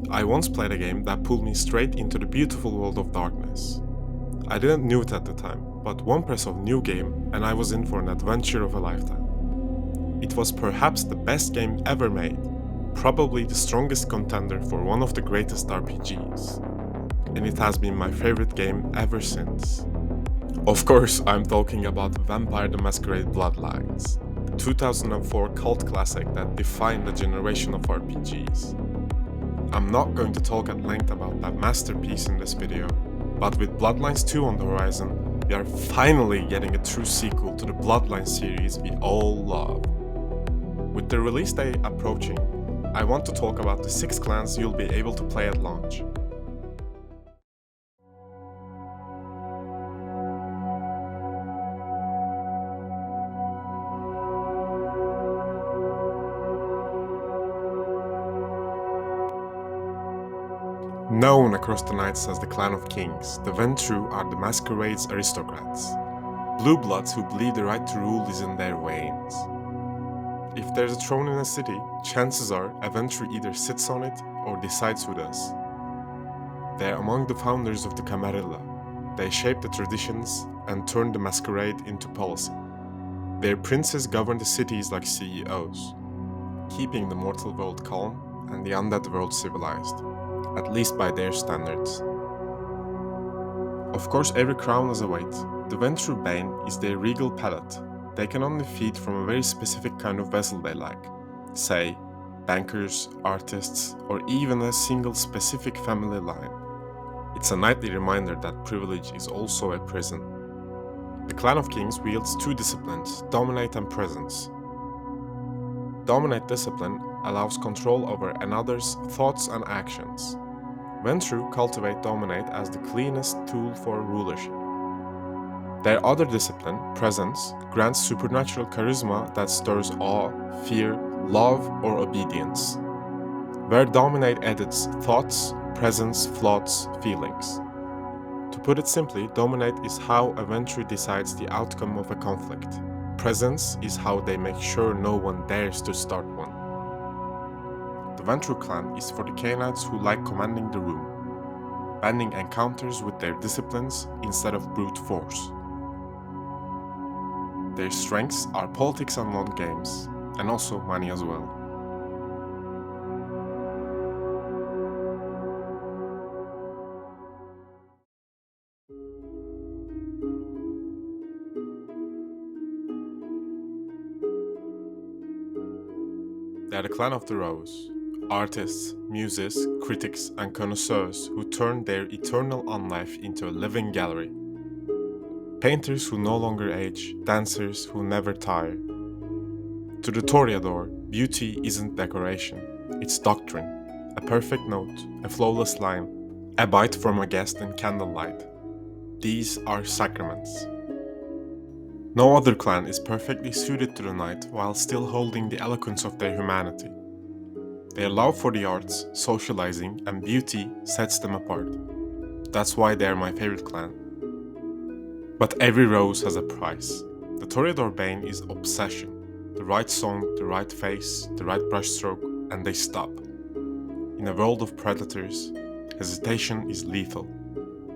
I once played a game that pulled me straight into the beautiful world of darkness. I didn't know it at the time, but one press of new game and I was in for an adventure of a lifetime. It was perhaps the best game ever made, probably the strongest contender for one of the greatest RPGs. And it has been my favorite game ever since. Of course, I'm talking about Vampire the Masquerade Bloodlines, the 2004 cult classic that defined the generation of RPGs. I'm not going to talk at length about that masterpiece in this video, but with Bloodlines 2 on the horizon, we are finally getting a true sequel to the Bloodlines series we all love. With the release day approaching, I want to talk about the 6 clans you'll be able to play at launch. Known across the Knights as the Clan of Kings, the Ventrue are the Masquerade's aristocrats. Blue bloods who believe the right to rule is in their veins. If there's a throne in a city, chances are a Ventrue either sits on it or decides who does. They're among the founders of the 𝕮𝖆𝖕𝖊𝖕. They shape the traditions and turn the masquerade into policy. Their princes govern the cities like CEOs, keeping the mortal world calm and the undead world civilized, at least by their standards. Of course, every crown has a weight. The Ventrue Bane is their regal palate. They can only feed from a very specific kind of vessel they like, say, bankers, artists, or even a single specific family line. It's a nightly reminder that privilege is also a prison. The Clan of Kings wields 2 disciplines, Dominate and Presence. Dominate discipline allows control over another's thoughts and actions. Ventrue cultivate Dominate as the cleanest tool for rulership. Their other discipline, Presence, grants supernatural charisma that stirs awe, fear, love, or obedience. Where Dominate edits thoughts, Presence floods feelings. To put it simply, Dominate is how a Ventrue decides the outcome of a conflict. Presence is how they make sure no one dares to start one. The Ventrue clan is for the Canaanites who like commanding the room, banning encounters with their disciplines instead of brute force. Their strengths are politics and long games, and also money as well. They are the clan of the Rose, artists, muses, critics, and connoisseurs who turn their eternal unlife into a living gallery. Painters who no longer age, dancers who never tire. To the Toreador, beauty isn't decoration, it's doctrine, a perfect note, a flawless line, a bite from a guest in candlelight. These are sacraments. No other clan is perfectly suited to the knight while still holding the eloquence of their humanity. Their love for the arts, socializing, and beauty sets them apart. That's why they are my favorite clan. But every rose has a price. The Toreador Bane is obsession. The right song, the right face, the right brushstroke, and they stop. In a world of predators, hesitation is lethal.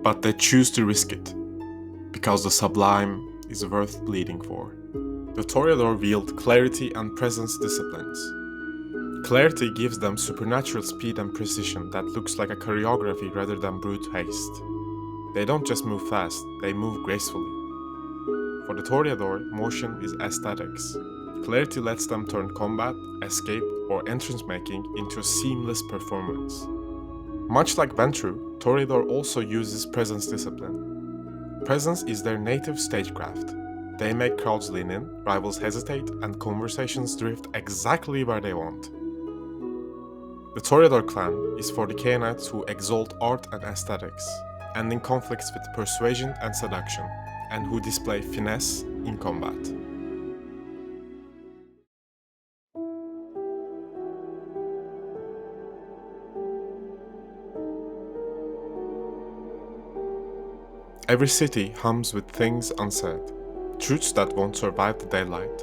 But they choose to risk it, because the sublime is worth bleeding for. The Toreador wield clarity and presence disciplines. Clarity gives them supernatural speed and precision that looks like a choreography rather than brute haste. They don't just move fast, they move gracefully. For the Toreador, motion is aesthetics. Clarity lets them turn combat, escape, or entrance making into a seamless performance. Much like Ventrue, Toreador also uses presence discipline. Presence is their native stagecraft. They make crowds lean in, rivals hesitate, and conversations drift exactly where they want. The Toreador clan is for the Canaanites who exalt art and aesthetics, ending conflicts with persuasion and seduction, and who display finesse in combat. Every city hums with things unsaid, truths that won't survive the daylight,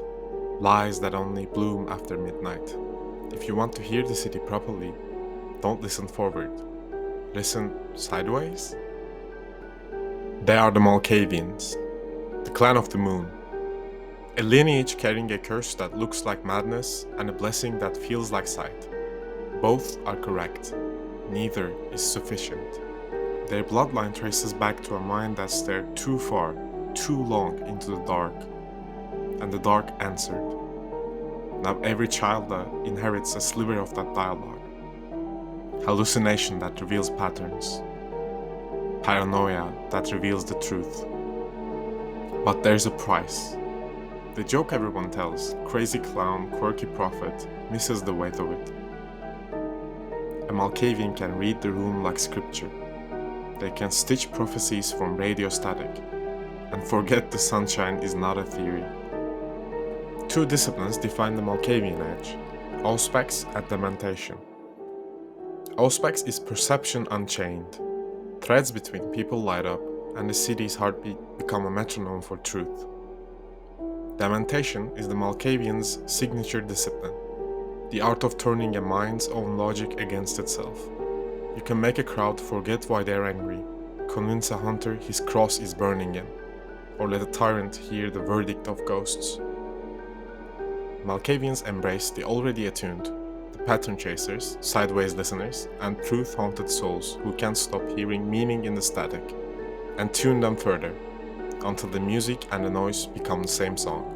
lies that only bloom after midnight. If you want to hear the city properly, don't listen forward. Listen sideways? They are the Malkavians, the clan of the moon. A lineage carrying a curse that looks like madness and a blessing that feels like sight. Both are correct. Neither is sufficient. Their bloodline traces back to a mind that stared too far, too long into the dark. And the dark answered. Now every child inherits a sliver of that dialogue. Hallucination that reveals patterns. Paranoia that reveals the truth. But there's a price. The joke everyone tells, crazy clown, quirky prophet, misses the weight of it. A Malkavian can read the room like scripture. They can stitch prophecies from radio static, and forget the sunshine is not a theory. Two disciplines define the Malkavian age, auspex and dementation. Auspex is perception unchained. Threads between people light up, and the city's heartbeat become a metronome for truth. Dementation is the Malkavian's signature discipline, the art of turning a mind's own logic against itself. You can make a crowd forget why they're angry, convince a hunter his cross is burning him, or let a tyrant hear the verdict of ghosts. Malkavians embrace the already attuned, the pattern chasers, sideways listeners, and truth-haunted souls who can't stop hearing meaning in the static, and tune them further, until the music and the noise become the same song.